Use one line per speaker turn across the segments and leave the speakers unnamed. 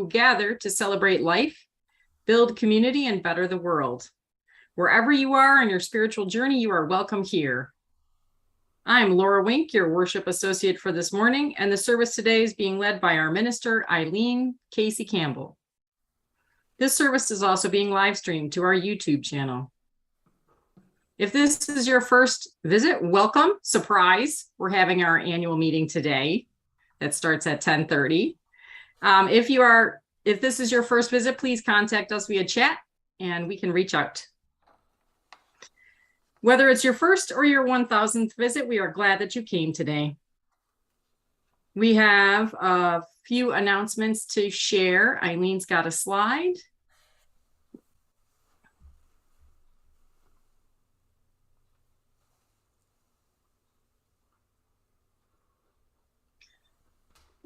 who gather to celebrate life, build community, and better the world. Wherever you are in your spiritual journey, you are welcome here. I'm Laura Wink, your worship associate for this morning, and the service today is being led by our minister, Eileen Casey Campbell. This service is also being live streamed to our YouTube channel. If this is your first visit, welcome, surprise. We're having our annual meeting today that starts at 10:30. If this is your first visit, please contact us via chat and we can reach out. Whether it's your first or your 1000th visit, we are glad that you came today. We have a few announcements to share. Eileen's got a slide.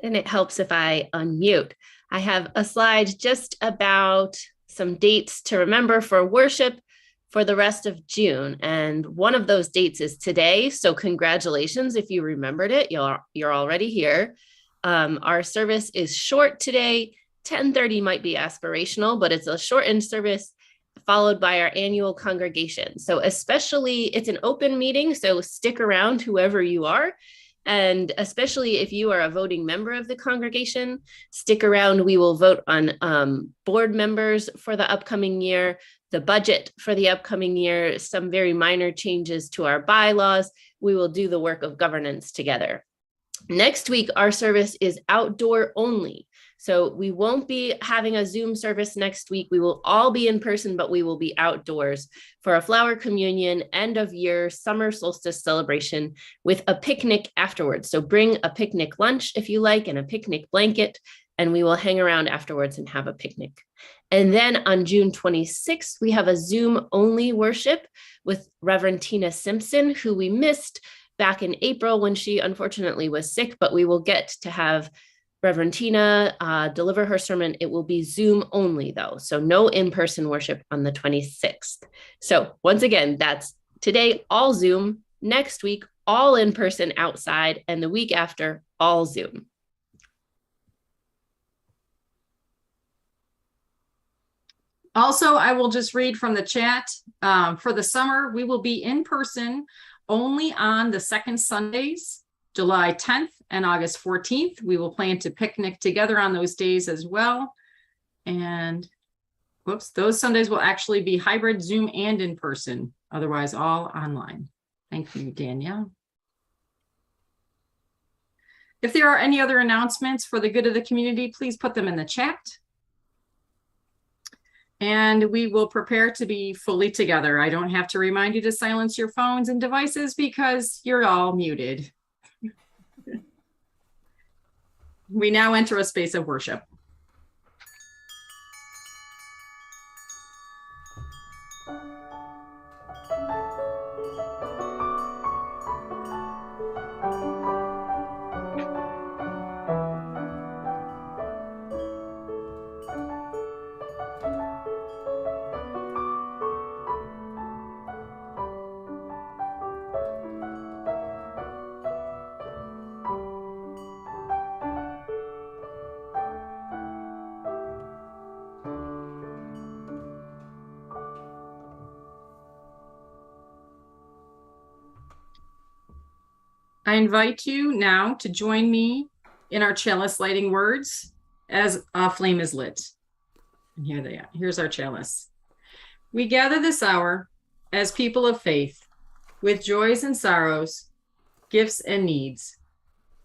And it helps if I unmute. I have a slide just about some dates to remember for worship for the rest of June. And one of those dates is today. So congratulations if you remembered it. You're already here. Our service is short today. 10:30 might be aspirational, but it's a shortened service followed by our annual congregation. So especially, it's an open meeting, so stick around, whoever you are. And especially if you are a voting member of the congregation, stick around. We will vote on board members for the upcoming year, the budget for the upcoming year, some very minor changes to our bylaws. We will do the work of governance together. Next week, our service is outdoor only. So we won't be having a Zoom service next week. We will all be in person, but we will be outdoors for a flower communion, end of year, summer solstice celebration with a picnic afterwards. So bring a picnic lunch if you like and a picnic blanket, and we will hang around afterwards and have a picnic. And then on June 26th, we have a Zoom only worship with Reverend Tina Simpson, who we missed back in April when she unfortunately was sick, but we will get to have Reverend Tina deliver her sermon. It will be Zoom only though, so no in-person worship on the 26th. So once again, that's today, all Zoom, next week, all in-person outside, and the week after, all Zoom.
Also, I will just read from the chat. For the summer, we will be in person only on the second Sundays, July 10th and August 14th. We will plan to picnic together on those days as well. And those Sundays will actually be hybrid Zoom and in person, otherwise all online. Thank you, Danielle. If there are any other announcements for the good of the community, please put them in the chat. And we will prepare to be fully together. I don't have to remind you to silence your phones and devices because you're all muted. We now enter a space of worship. I invite you now to join me in our chalice lighting words as a flame is lit. And here they are. Here's our chalice. We gather this hour as people of faith with joys and sorrows, gifts and needs.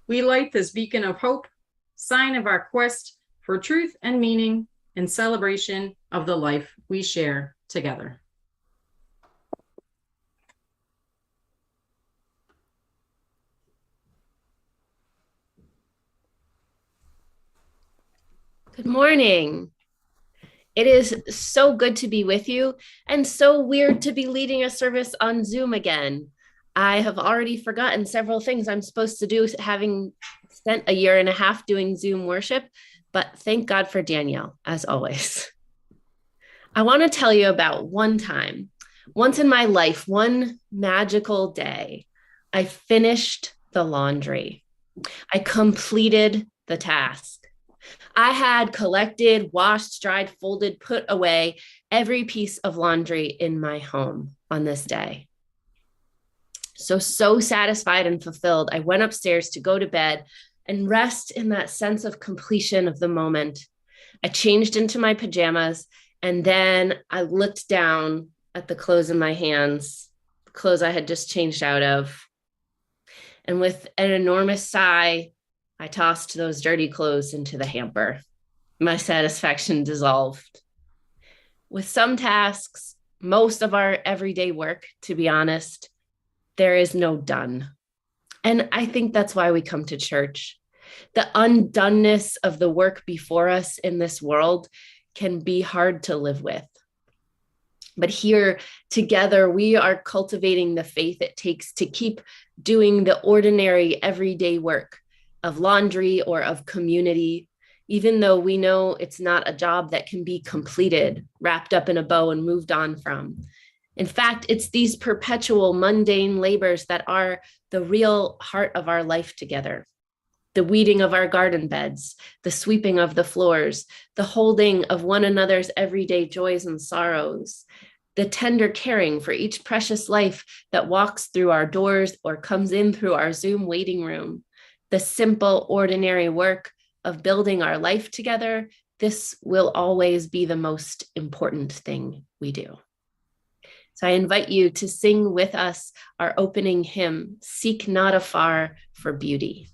We light this beacon of hope, sign of our quest for truth and meaning and celebration of the life we share together.
Good morning. It is so good to be with you and so weird to be leading a service on Zoom again. I have already forgotten several things I'm supposed to do, having spent a year and a half doing Zoom worship, but thank God for Danielle, as always. I want to tell you about one time, once in my life, one magical day, I finished the laundry. I completed the task. I had collected, washed, dried, folded, put away every piece of laundry in my home on this day. So satisfied and fulfilled, I went upstairs to go to bed and rest in that sense of completion of the moment. I changed into my pajamas, and then I looked down at the clothes in my hands, the clothes I had just changed out of. And with an enormous sigh, I tossed those dirty clothes into the hamper. My satisfaction dissolved. With some tasks, most of our everyday work, to be honest, there is no done. And I think that's why we come to church. The undoneness of the work before us in this world can be hard to live with. But here together, we are cultivating the faith it takes to keep doing the ordinary everyday work of laundry or of community, even though we know it's not a job that can be completed, wrapped up in a bow and moved on from. In fact, it's these perpetual mundane labors that are the real heart of our life together. The weeding of our garden beds, the sweeping of the floors, the holding of one another's everyday joys and sorrows, the tender caring for each precious life that walks through our doors or comes in through our Zoom waiting room, the simple, ordinary work of building our life together. This will always be the most important thing we do. So I invite you to sing with us our opening hymn, Seek Not Afar for Beauty.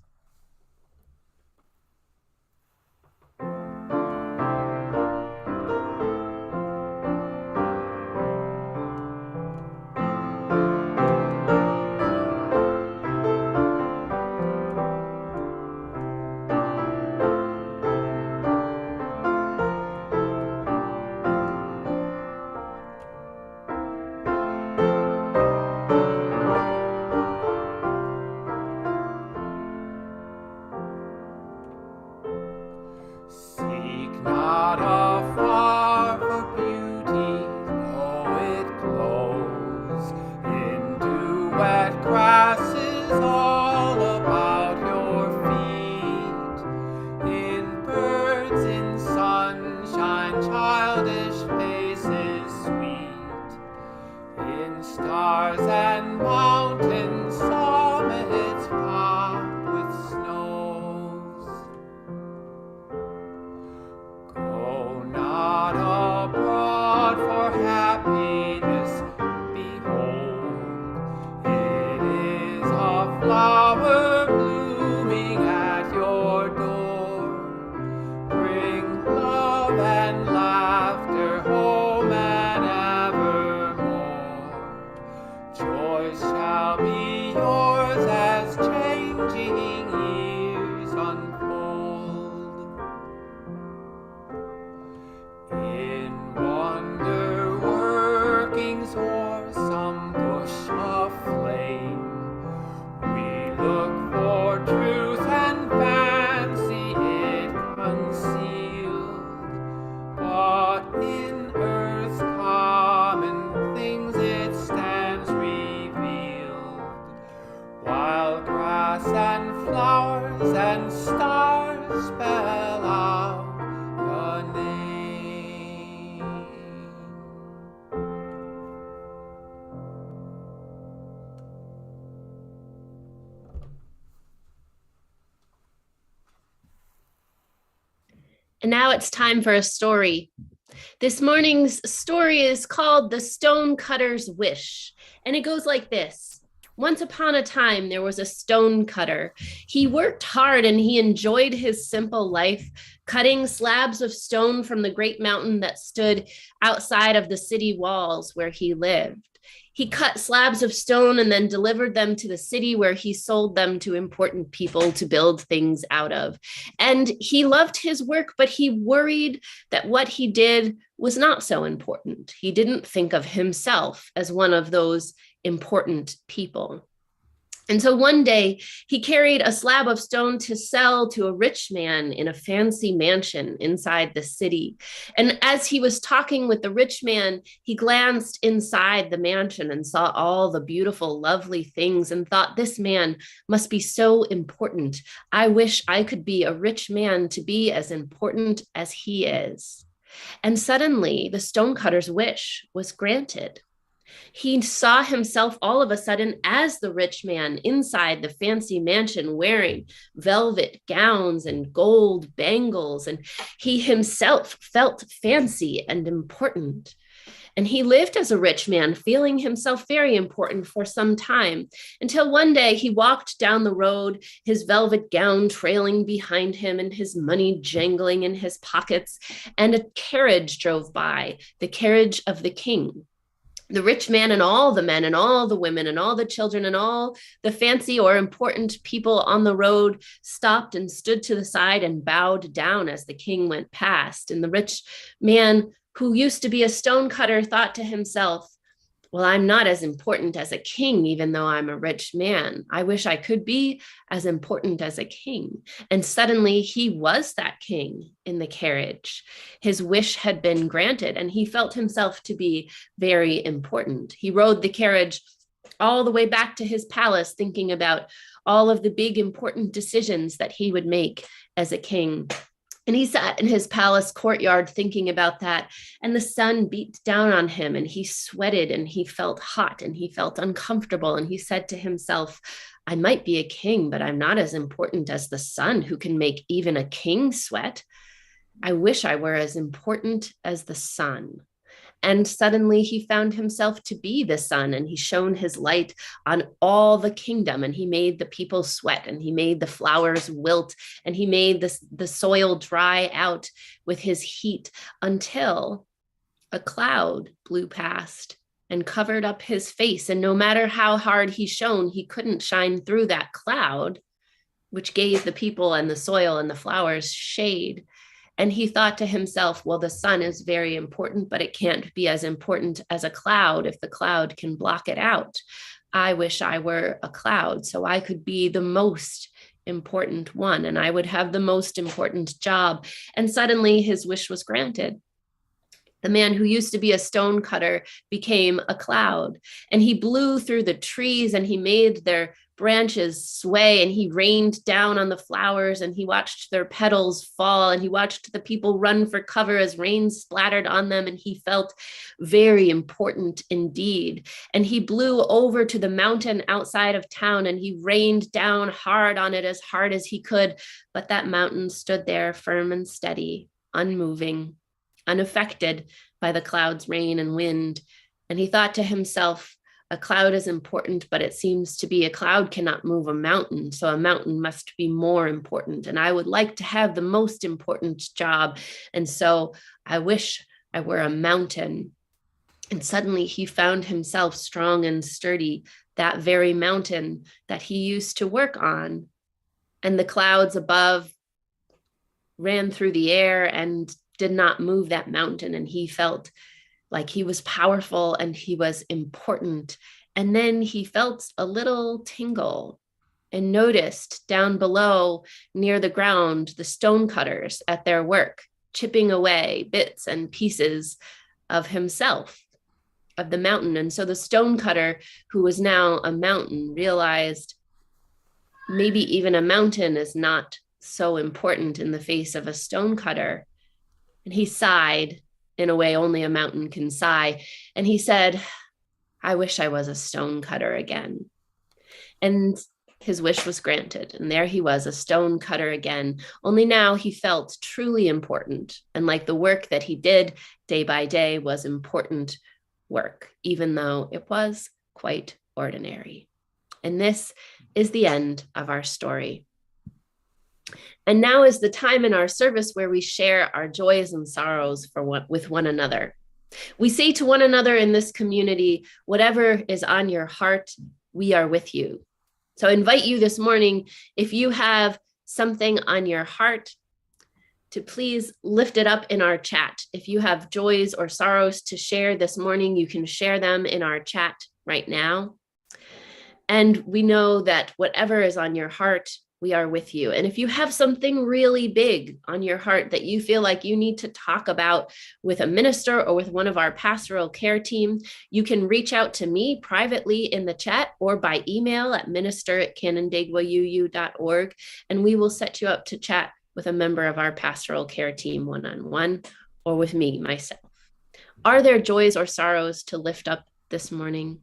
And now it's time for a story. This morning's story is called The Stonecutter's Wish, and it goes like this. Once upon a time, there was a stonecutter. He worked hard and he enjoyed his simple life, cutting slabs of stone from the great mountain that stood outside of the city walls where he lived. He cut slabs of stone and then delivered them to the city where he sold them to important people to build things out of. And he loved his work, but he worried that what he did was not so important. He didn't think of himself as one of those important people. And so one day he carried a slab of stone to sell to a rich man in a fancy mansion inside the city. And as he was talking with the rich man, he glanced inside the mansion and saw all the beautiful, lovely things and thought, this man must be so important. I wish I could be a rich man to be as important as he is. And suddenly the stonecutter's wish was granted. He saw himself all of a sudden as the rich man inside the fancy mansion wearing velvet gowns and gold bangles, and he himself felt fancy and important. And he lived as a rich man, feeling himself very important for some time, until one day he walked down the road, his velvet gown trailing behind him and his money jangling in his pockets, and a carriage drove by, the carriage of the king. The rich man and all the men and all the women and all the children and all the fancy or important people on the road stopped and stood to the side and bowed down as the king went past. And the rich man, who used to be a stonecutter, thought to himself, well, I'm not as important as a king, even though I'm a rich man. I wish I could be as important as a king. And suddenly he was that king in the carriage. His wish had been granted, and he felt himself to be very important. He rode the carriage all the way back to his palace, thinking about all of the big, important decisions that he would make as a king. And he sat in his palace courtyard thinking about that. And the sun beat down on him and he sweated and he felt hot and he felt uncomfortable. And he said to himself, I might be a king, but I'm not as important as the sun, who can make even a king sweat. I wish I were as important as the sun. And suddenly he found himself to be the sun, and he shone his light on all the kingdom, and he made the people sweat, and he made the flowers wilt, and he made the soil dry out with his heat, until a cloud blew past and covered up his face. And no matter how hard he shone, he couldn't shine through that cloud, which gave the people and the soil and the flowers shade. And he thought to himself, well, the sun is very important, but it can't be as important as a cloud if the cloud can block it out. I wish I were a cloud so I could be the most important one, and I would have the most important job. And suddenly his wish was granted. The man who used to be a stone cutter became a cloud, and he blew through the trees and he made their branches sway, and he rained down on the flowers, and he watched their petals fall, and he watched the people run for cover as rain splattered on them, and he felt very important indeed. And he blew over to the mountain outside of town, and he rained down hard on it, as hard as he could, but that mountain stood there firm and steady, unmoving, unaffected by the clouds, rain, and wind. And he thought to himself, a cloud is important, but it seems to be a cloud cannot move a mountain, so a mountain must be more important. And I would like to have the most important job, and so I wish I were a mountain. And suddenly he found himself strong and sturdy, that very mountain that he used to work on. And the clouds above ran through the air and did not move that mountain, and he felt like he was powerful and he was important. And then he felt a little tingle and noticed down below near the ground the stonecutters at their work, chipping away bits and pieces of himself, of the mountain. And so the stonecutter, who was now a mountain, realized maybe even a mountain is not so important in the face of a stonecutter. And he sighed in a way only a mountain can sigh. And he said, I wish I was a stonecutter again. And his wish was granted. And there he was, a stonecutter again. Only now he felt truly important. And like the work that he did day by day was important work, even though it was quite ordinary. And this is the end of our story. And now is the time in our service where we share our joys and sorrows with one another. We say to one another in this community, whatever is on your heart, we are with you. So I invite you this morning, if you have something on your heart, to please lift it up in our chat. If you have joys or sorrows to share this morning, you can share them in our chat right now. And we know that whatever is on your heart, we are with you. And if you have something really big on your heart that you feel like you need to talk about with a minister or with one of our pastoral care team, you can reach out to me privately in the chat or by email at minister@canandaiguauu.org, and we will set you up to chat with a member of our pastoral care team one-on-one, or with me, myself. Are there joys or sorrows to lift up this morning?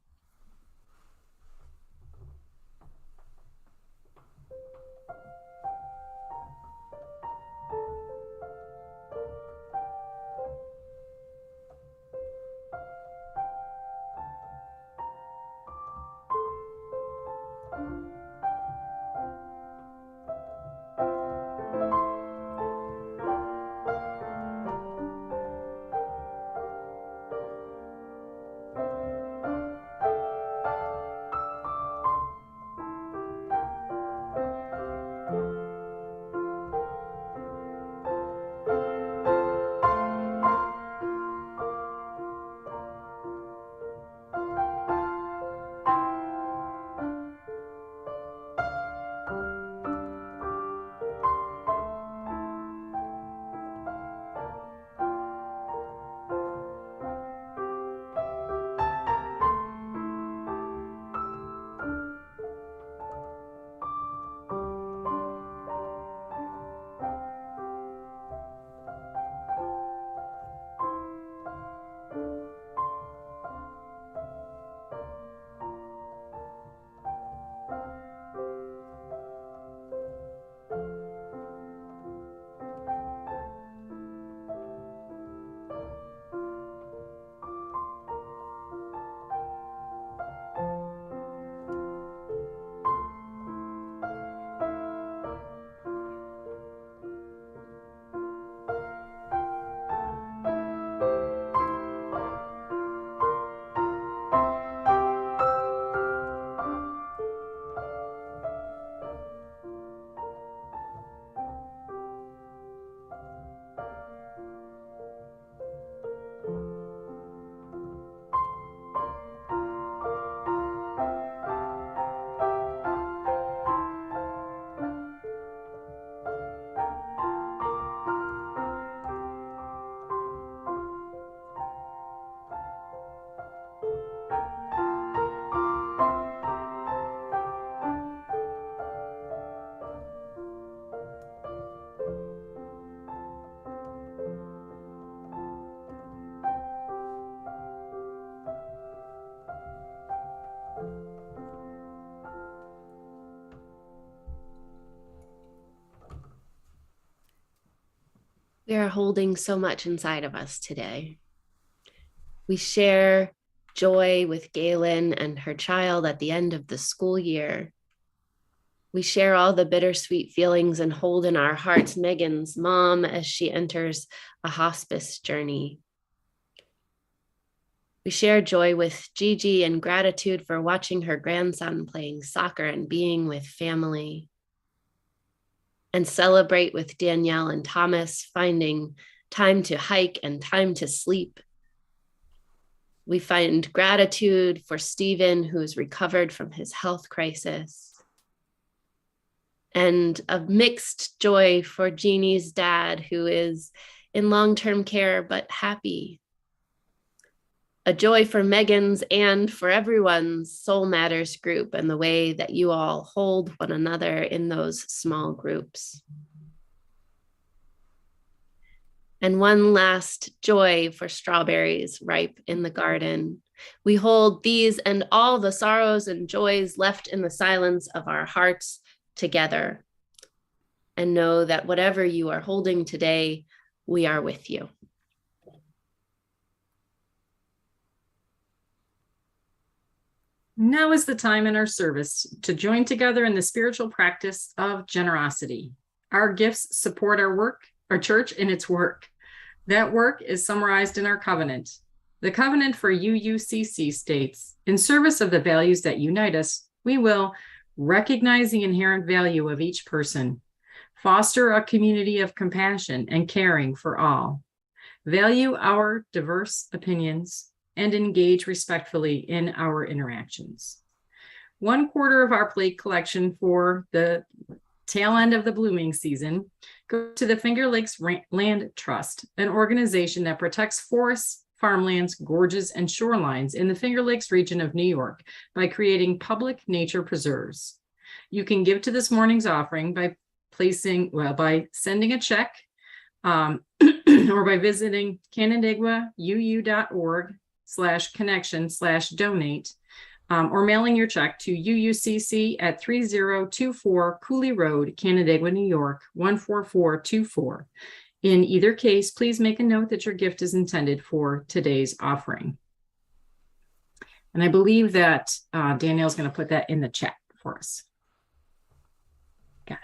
We are holding so much inside of us today. We share joy with Galen and her child at the end of the school year. We share all the bittersweet feelings and hold in our hearts Megan's mom as she enters a hospice journey. We share joy with Gigi and gratitude for watching her grandson playing soccer and being with family. And celebrate with Danielle and Thomas finding time to hike and time to sleep. We find gratitude for Stephen, who's recovered from his health crisis. And a mixed joy for Jeannie's dad, who is in long-term care but happy. A joy for Megan's and for everyone's Soul Matters group and the way that you all hold one another in those small groups. And one last joy for strawberries ripe in the garden. We hold these and all the sorrows and joys left in the silence of our hearts together, and know that whatever you are holding today, we are with you.
Now is the time in our service to join together in the spiritual practice of generosity. Our gifts support our work, our church in its work. That work is summarized in our covenant. The covenant for UUCC states, in service of the values that unite us, we will recognize the inherent value of each person, foster a community of compassion and caring for all, value our diverse opinions, and engage respectfully in our interactions. 1/4 of our plate collection for the tail end of the blooming season goes to the Finger Lakes Land Trust, an organization that protects forests, farmlands, gorges, and shorelines in the Finger Lakes region of New York by creating public nature preserves. You can give to this morning's offering by sending a check or by visiting canandaiguauu.org/connection/donate or mailing your check to UUCC at 3024 Cooley Road, Canandaigua, New York, 14424. In either case, please make a note that your gift is intended for today's offering. And I believe that Danielle's going to put that in the chat for us. Got it.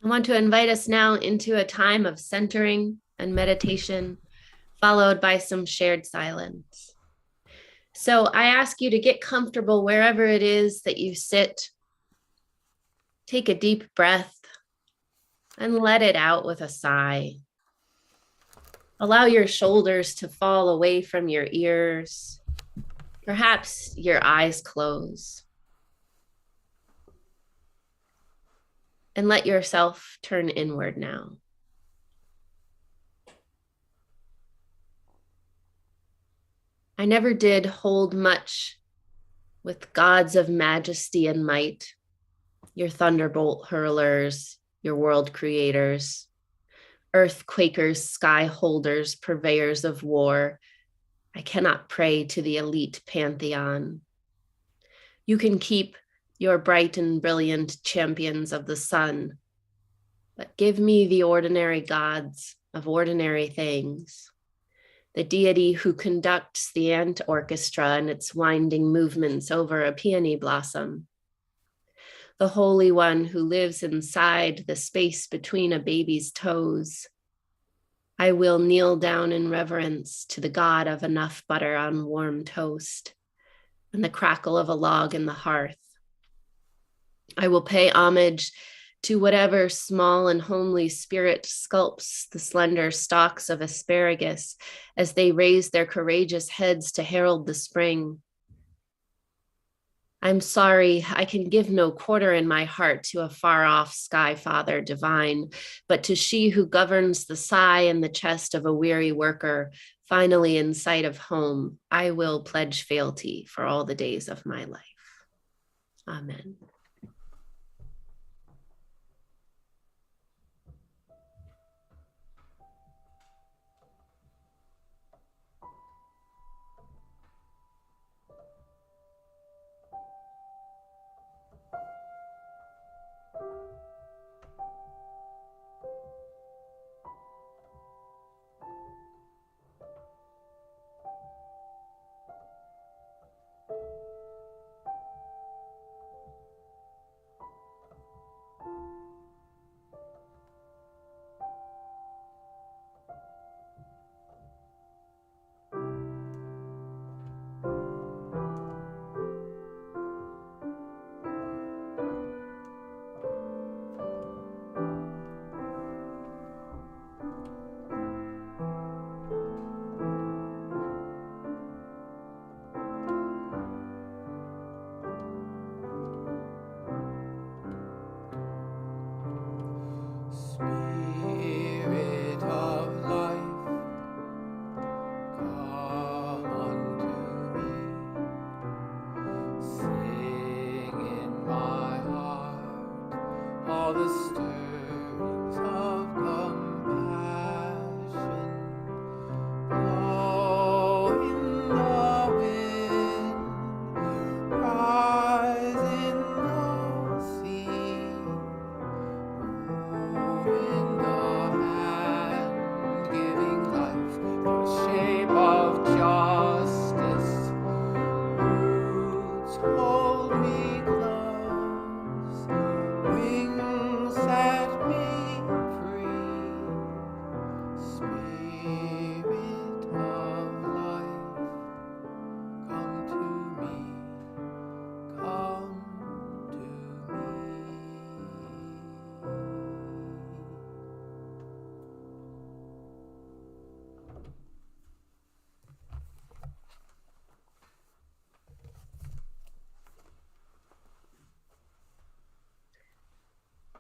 I want to invite us now into a time of centering and meditation, followed by some shared silence. So I ask you to get comfortable wherever it is that you sit. Take a deep breath and let it out with a sigh. Allow your shoulders to fall away from your ears. Perhaps your eyes close. And let yourself turn inward now. I never did hold much with gods of majesty and might, your thunderbolt hurlers, your world creators, earthquakers, sky holders, purveyors of war. I cannot pray to the elite pantheon. You can keep your bright and brilliant champions of the sun, but give me the ordinary gods of ordinary things, the deity who conducts the ant orchestra and its winding movements over a peony blossom, the Holy One who lives inside the space between a baby's toes. I will kneel down in reverence to the God of enough butter on warm toast and the crackle of a log in the hearth. I will pay homage to whatever small and homely spirit sculpts the slender stalks of asparagus as they raise their courageous heads to herald the spring. I'm sorry, I can give no quarter in my heart to a far-off sky father divine, but to she who governs the sigh in the chest of a weary worker, finally in sight of home, I will pledge fealty for all the days of my life. Amen.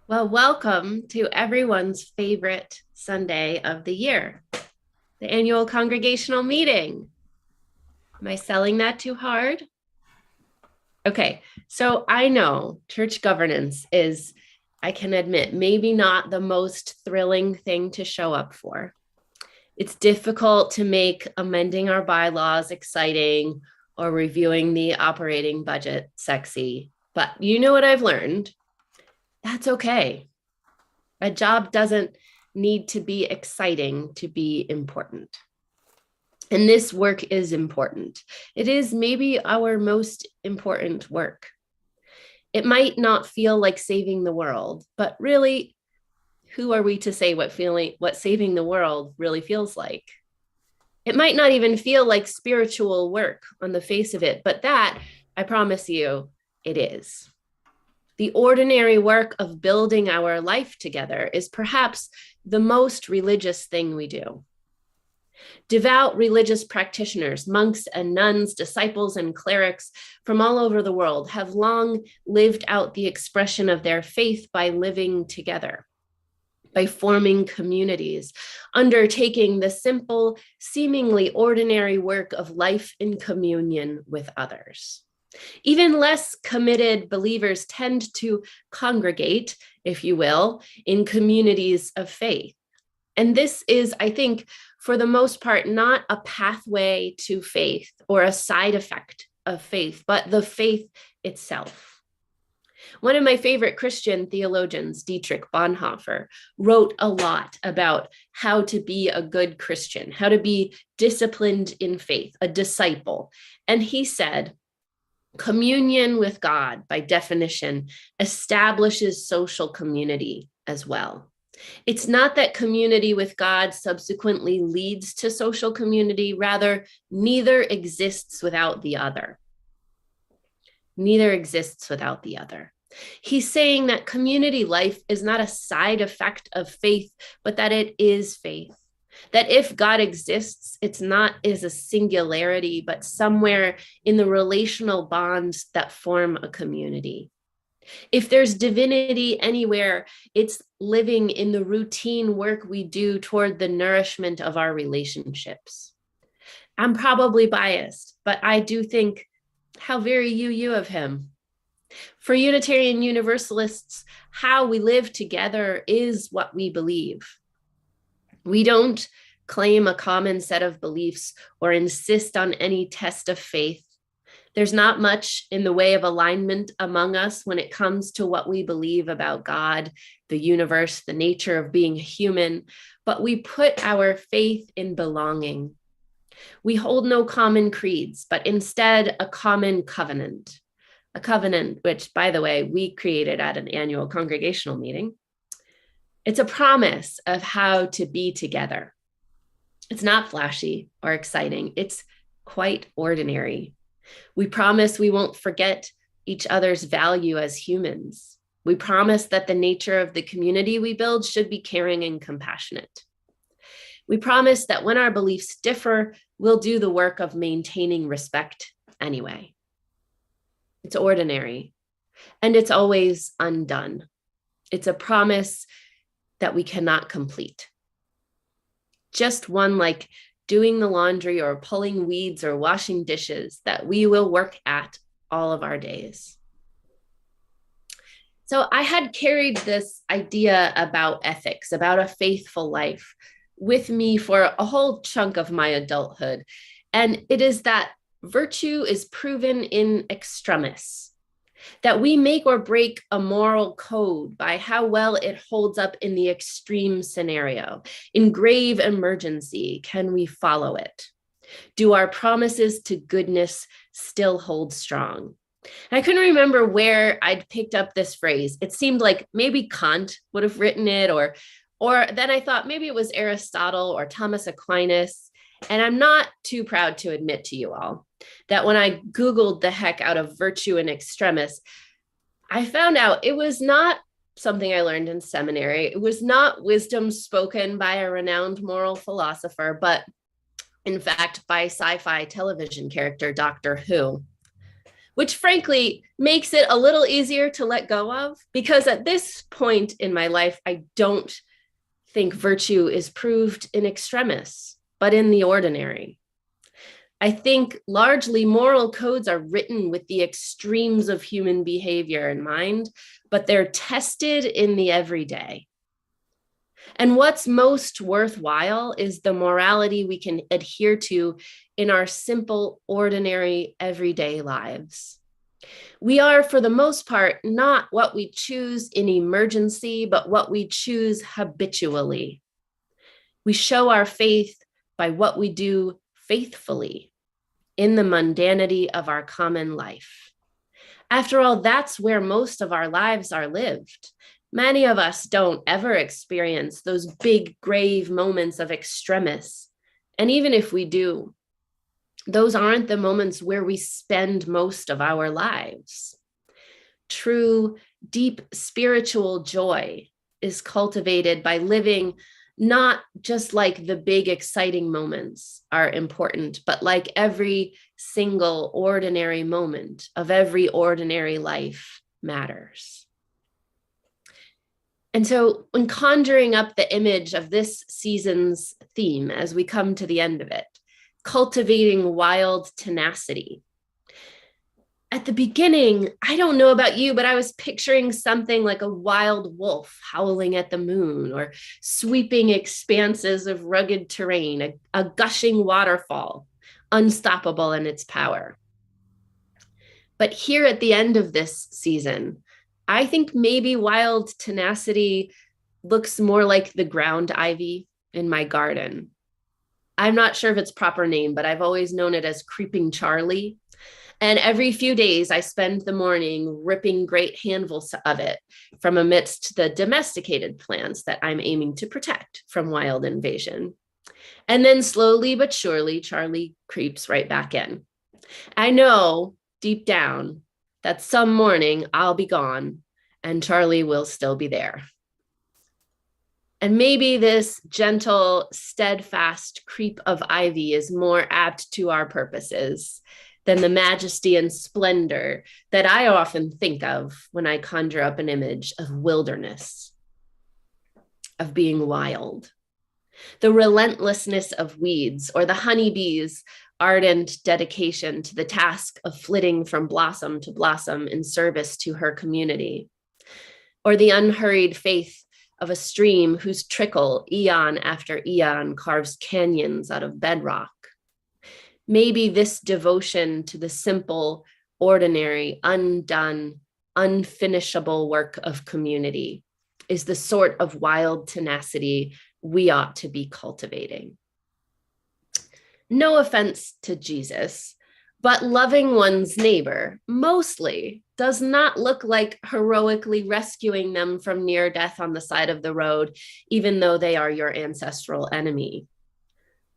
Well, welcome to everyone's favorite Sunday of the year, the annual congregational meeting. Am I selling that too hard? Okay, so I know church governance is, I can admit, maybe not the most thrilling thing to show up for. It's difficult to make amending our bylaws exciting or reviewing the operating budget sexy. But you know what I've learned? That's okay. A job doesn't need to be exciting to be important. And this work is important. It is maybe our most important work. It might not feel like saving the world, but really, who are we to say what saving the world really feels like? It might not even feel like spiritual work on the face of it, but that, I promise you, it is. The ordinary work of building our life together is perhaps the most religious thing we do. Devout religious practitioners, monks and nuns, disciples and clerics from all over the world have long lived out the expression of their faith by living together, by forming communities, undertaking the simple, seemingly ordinary work of life in communion with others. Even less committed believers tend to congregate, if you will, in communities of faith. And this is, I think, for the most part, not a pathway to faith or a side effect of faith, but the faith itself. One of my favorite Christian theologians, Dietrich Bonhoeffer, wrote a lot about how to be a good Christian, how to be disciplined in faith, a disciple. And he said, communion with God, by definition, establishes social community as well. It's not that community with God subsequently leads to social community, rather, neither exists without the other. Neither exists without the other. He's saying that community life is not a side effect of faith, but that it is faith. That if God exists, it's not as a singularity, but somewhere in the relational bonds that form a community. If there's divinity anywhere, it's living in the routine work we do toward the nourishment of our relationships. I'm probably biased, but I do think, how very you of him. For Unitarian Universalists, how we live together is what we believe. We don't claim a common set of beliefs or insist on any test of faith. There's not much in the way of alignment among us when it comes to what we believe about God, the universe, the nature of being human, but we put our faith in belonging. We hold no common creeds, but instead a common covenant. A covenant, which, by the way, we created at an annual congregational meeting. It's a promise of how to be together. It's not flashy or exciting. It's quite ordinary. We promise we won't forget each other's value as humans. We promise that the nature of the community we build should be caring and compassionate. We promise that when our beliefs differ, we'll do the work of maintaining respect anyway. It's ordinary, and it's always undone. It's a promise that we cannot complete. Just one like doing the laundry or pulling weeds or washing dishes that we will work at all of our days. So I had carried this idea about ethics, about a faithful life, with me for a whole chunk of my adulthood. And it is that virtue is proven in extremis, that we make or break a moral code by how well it holds up in the extreme scenario. In grave emergency, can we follow it? Do our promises to goodness still hold strong? And I couldn't remember where I'd picked up this phrase. It seemed like maybe Kant would have written it, or then I thought maybe it was Aristotle or Thomas Aquinas. And I'm not too proud to admit to you all that when I Googled the heck out of virtue in extremis, I found out it was not something I learned in seminary. It was not wisdom spoken by a renowned moral philosopher, but in fact, by sci-fi television character Doctor Who, which frankly makes it a little easier to let go of, because at this point in my life, I don't think virtue is proved in extremis, but in the ordinary. I think largely moral codes are written with the extremes of human behavior in mind, but they're tested in the everyday. And what's most worthwhile is the morality we can adhere to in our simple, ordinary, everyday lives. We are, for the most part, not what we choose in emergency, but what we choose habitually. We show our faith by what we do faithfully in the mundanity of our common life. After all, that's where most of our lives are lived. Many of us don't ever experience those big, grave moments of extremis. And even if we do, those aren't the moments where we spend most of our lives. True, deep spiritual joy is cultivated by living not just like the big, exciting moments are important, but like every single ordinary moment of every ordinary life matters. And so when conjuring up the image of this season's theme, as we come to the end of it, cultivating wild tenacity. At the beginning, I don't know about you, but I was picturing something like a wild wolf howling at the moon, or sweeping expanses of rugged terrain, a gushing waterfall, unstoppable in its power. But here at the end of this season, I think maybe wild tenacity looks more like the ground ivy in my garden. I'm not sure of its proper name, but I've always known it as Creeping Charlie. And every few days, I spend the morning ripping great handfuls of it from amidst the domesticated plants that I'm aiming to protect from wild invasion. And then slowly but surely, Charlie creeps right back in. I know deep down that some morning I'll be gone and Charlie will still be there. And maybe this gentle, steadfast creep of ivy is more apt to our purposes than the majesty and splendor that I often think of when I conjure up an image of wilderness, of being wild. The relentlessness of weeds, or the honeybee's ardent dedication to the task of flitting from blossom to blossom in service to her community, or the unhurried faith of a stream whose trickle, eon after eon, carves canyons out of bedrock. Maybe this devotion to the simple, ordinary, undone, unfinishable work of community is the sort of wild tenacity we ought to be cultivating. No offense to Jesus, but loving one's neighbor mostly does not look like heroically rescuing them from near death on the side of the road, even though they are your ancestral enemy.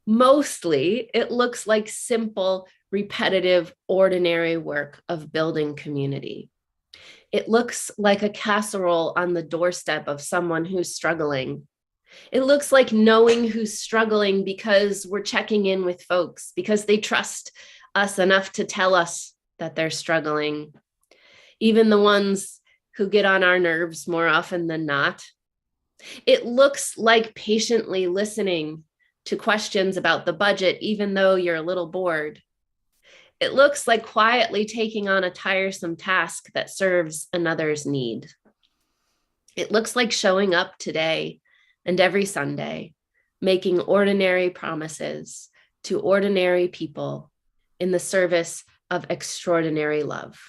Mostly, it looks like simple, repetitive, ordinary work of building community. It looks like a casserole on the doorstep of someone who's struggling. It looks like knowing who's struggling because we're checking in with folks, because they trust us enough to tell us that they're struggling, even the ones who get on our nerves more often than not. It looks like patiently listening to questions about the budget, even though you're a little bored. It looks like quietly taking on a tiresome task that serves another's need. It looks like showing up today and every Sunday, making ordinary promises to ordinary people in the service of extraordinary love.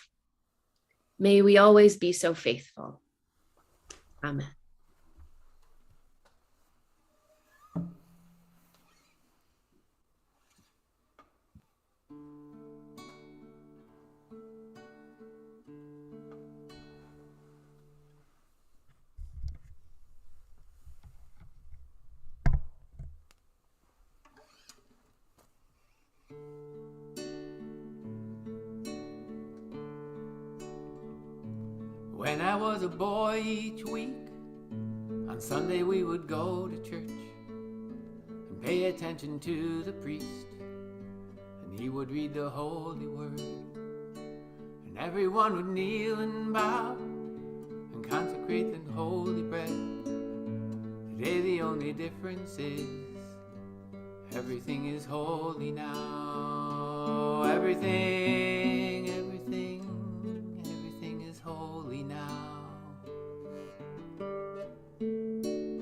May we always be so faithful. Amen.
When I was a boy, each week on Sunday we would go to church and pay attention to the priest, and he would read the holy word, and and everyone would kneel and bow and consecrate the holy bread. Today the only difference is everything is holy now. Everything is holy now. And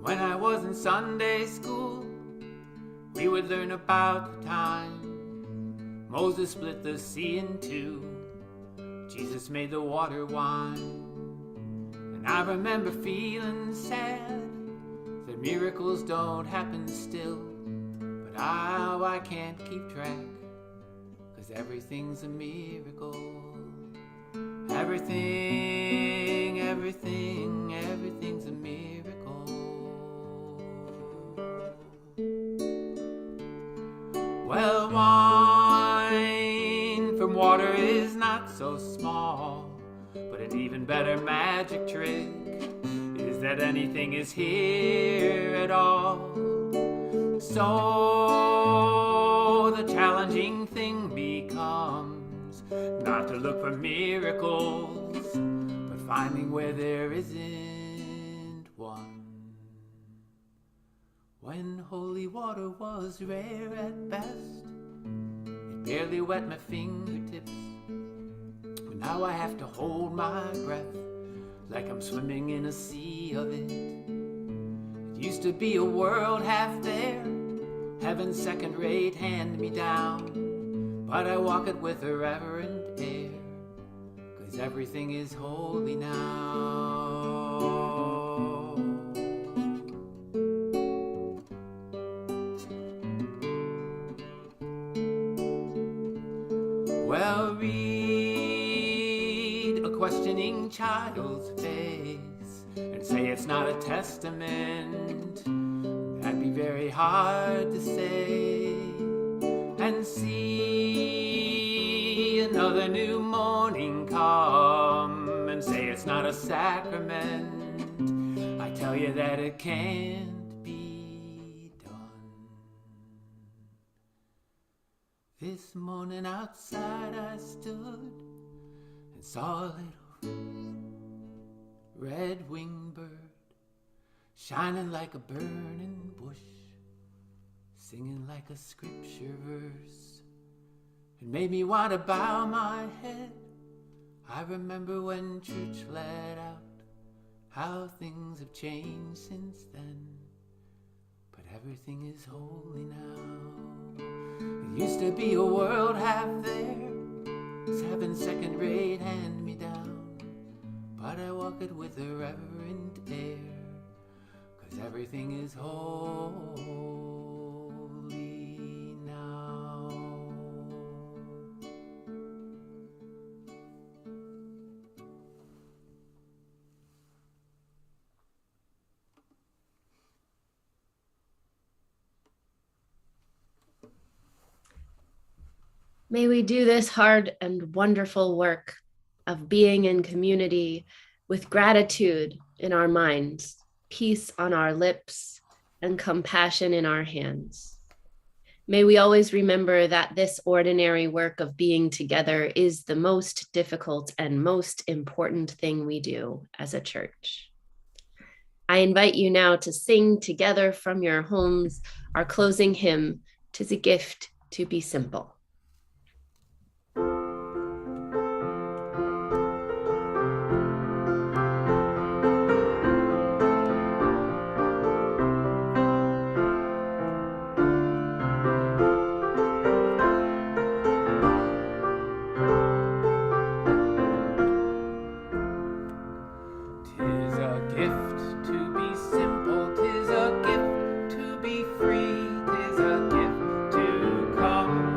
when I was in Sunday school, we would learn about the time Moses split the sea in two, Jesus made the water wine. And I remember feeling sad that miracles don't happen still, but I can't keep track, 'cause everything's a miracle. Everything's a miracle. Well, wine from water is not so small, but an even better magic trick is that anything is here at all. So the challenging thing becomes not to look for miracles, but finding where there isn't one. When holy water was rare at best, it barely wet my fingertips. But now I have to hold my breath like I'm swimming in a sea of it. It used to be a world half there, heaven's second-rate hand-me-down, but I walk it with a reverent air, 'cause everything is holy now. Well, read a questioning child's face and say it's not a testament. That'd be very hard to say. And see another new morning come and say it's not a sacrament. I tell you that it can't be done. This morning outside I stood and saw a little red-winged bird shining like a burning bush, singing like a scripture verse. It made me want to bow my head. I remember when church let out, how things have changed since then, but everything is holy now. It used to be a world half there, it's heaven's second-rate hand-me-down, but I walk it with a reverent air, 'cause everything is holy now.
May we do this hard and wonderful work of being in community with gratitude in our minds, peace on our lips, and compassion in our hands. May we always remember that this ordinary work of being together is the most difficult and most important thing we do as a church. I invite you now to sing together from your homes our closing hymn, "'Tis a Gift to Be Simple."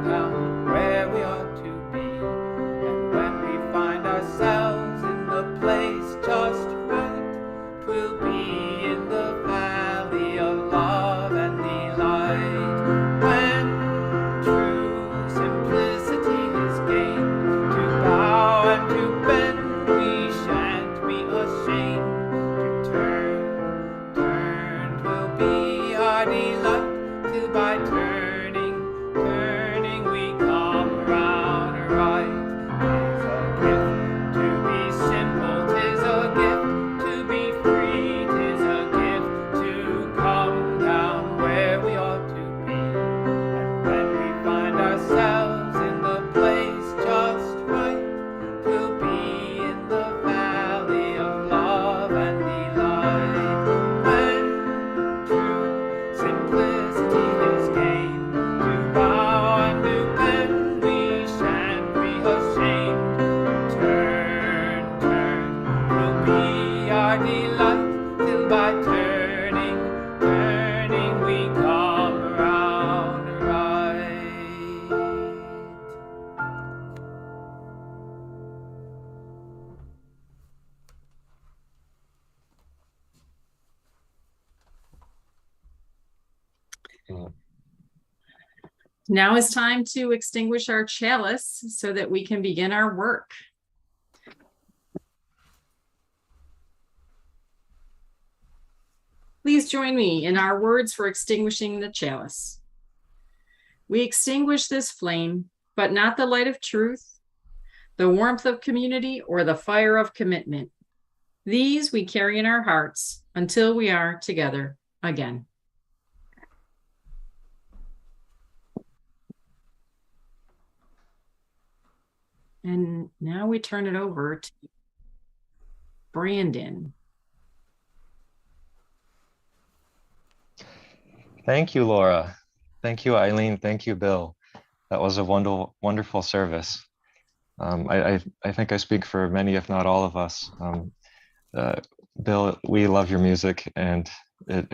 Down
Now is time to extinguish our chalice so that we can begin our work. Please join me in our words for extinguishing the chalice. We extinguish this flame, but not the light of truth, the warmth of community, or the fire of commitment. These we carry in our hearts until we are together again. And now we turn it over to Brandon.
Thank you, Laura. Thank you, Eileen. Thank you, Bill. That was a wonderful service. I think I speak for many, if not all of us. Bill, we love your music, and it